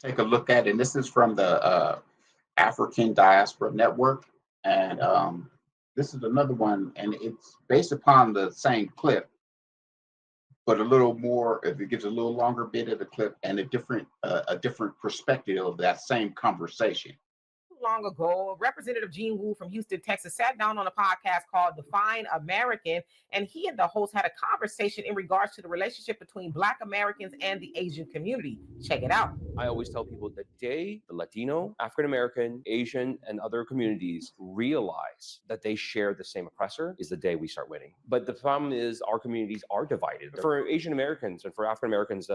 take a look at, and this is from the African Diaspora Network, and this is another one, and it's based upon the same clip, but a little more. It gives a little longer bit of the clip and a different perspective of that same conversation. Long ago, Representative Gene Wu from Houston, Texas, sat down on a podcast called Define American, and he and the host had a conversation in regards to the relationship between Black Americans and the Asian community. Check it out. I always tell people the day the Latino, African American, Asian, and other communities realize that they share the same oppressor is the day we start winning. But the problem is our communities are divided. For Asian Americans and for African Americans,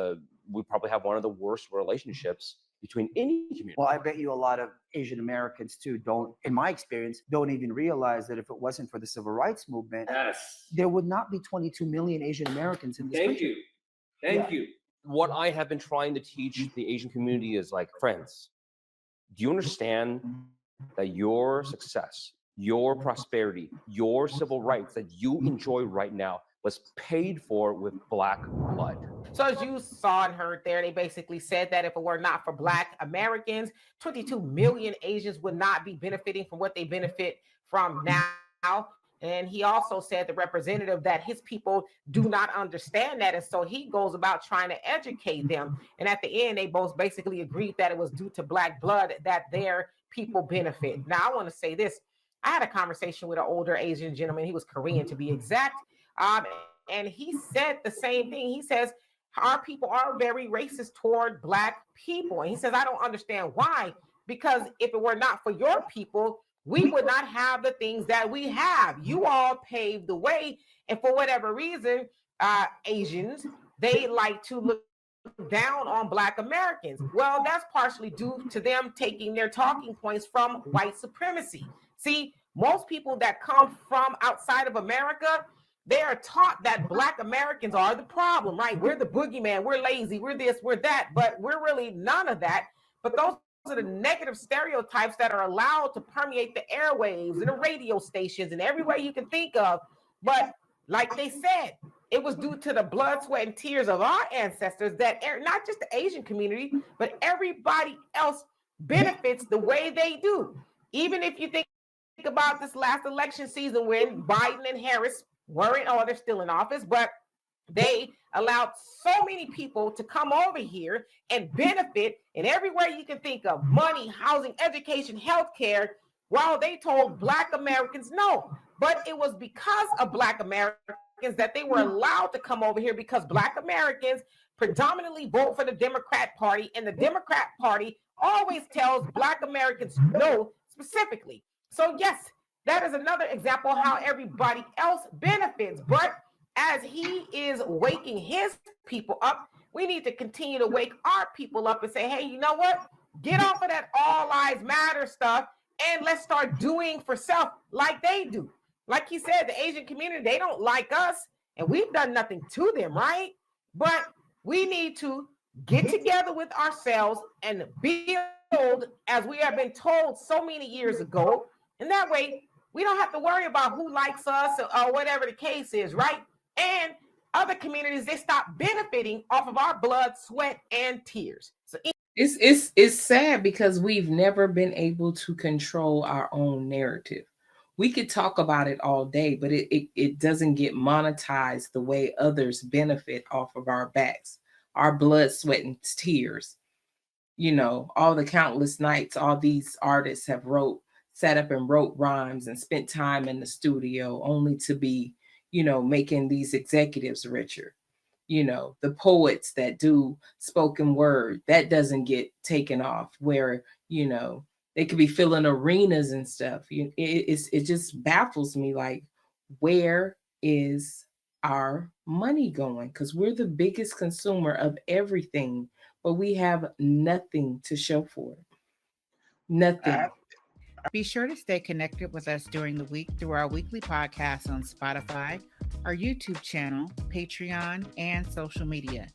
we probably have one of the worst relationships between any community. Well, I bet you a lot of Asian Americans too don't, in my experience, don't even realize that if it wasn't for the civil rights movement, there would not be 22 million Asian Americans in this country. Thank you. What I have been trying to teach the Asian community is like, friends, do you understand that your success, your prosperity, your civil rights that you enjoy right now was paid for with Black blood? So as you saw and heard there, they basically said that if it were not for Black Americans, 22 million Asians would not be benefiting from what they benefit from now. And he also said, the representative, that his people do not understand that. And so he goes about trying to educate them. And at the end, they both basically agreed that it was due to Black blood that their people benefit. Now, I want to say this. I had a conversation with an older Asian gentleman. He was Korean, to be exact. And he said the same thing. He says, our people are very racist toward Black people. And he says, I don't understand why, because if it were not for your people, we would not have the things that we have. You all paved the way. And for whatever reason, Asians, they like to look down on Black Americans. Well, that's partially due to them taking their talking points from white supremacy. See, most people that come from outside of America, they are taught that Black Americans are the problem, right? We're the boogeyman, we're lazy, we're this, we're that, but we're really none of that. But those are the negative stereotypes that are allowed to permeate the airwaves and the radio stations and everywhere you can think of. But like they said, it was due to the blood, sweat, and tears of our ancestors that not just the Asian community, but everybody else benefits the way they do. Even if you think about this last election season when Biden and Harris weren't, they're still in office, but they allowed so many people to come over here and benefit in everywhere you can think of: money, housing, education, healthcare, while they told Black Americans no. But it was because of Black Americans that they were allowed to come over here, because Black Americans predominantly vote for the Democrat Party, and the Democrat Party always tells Black Americans no specifically. So yes, that is another example how everybody else benefits. But as he is waking his people up, we need to continue to wake our people up and say, hey, you know what? Get off of that all lives matter stuff and let's start doing for self like they do. Like he said, the Asian community, they don't like us and we've done nothing to them, right? But we need to get together with ourselves and build as we have been told so many years ago. And that way, we don't have to worry about who likes us or whatever the case is, right? And other communities, they stop benefiting off of our blood, sweat, and tears. So it's sad because we've never been able to control our own narrative. We could talk about it all day, but it doesn't get monetized the way others benefit off of our backs, our blood, sweat, and tears. You know, all the countless nights all these artists have sat up and wrote rhymes and spent time in the studio only to be, you know, making these executives richer. You know, the poets that do spoken word, that doesn't get taken off, where, you know, they could be filling arenas and stuff. It just baffles me, like, where is our money going? Because we're the biggest consumer of everything, but we have nothing to show for it. Nothing. Be sure to stay connected with us during the week through our weekly podcast on Spotify, our YouTube channel, Patreon, and social media.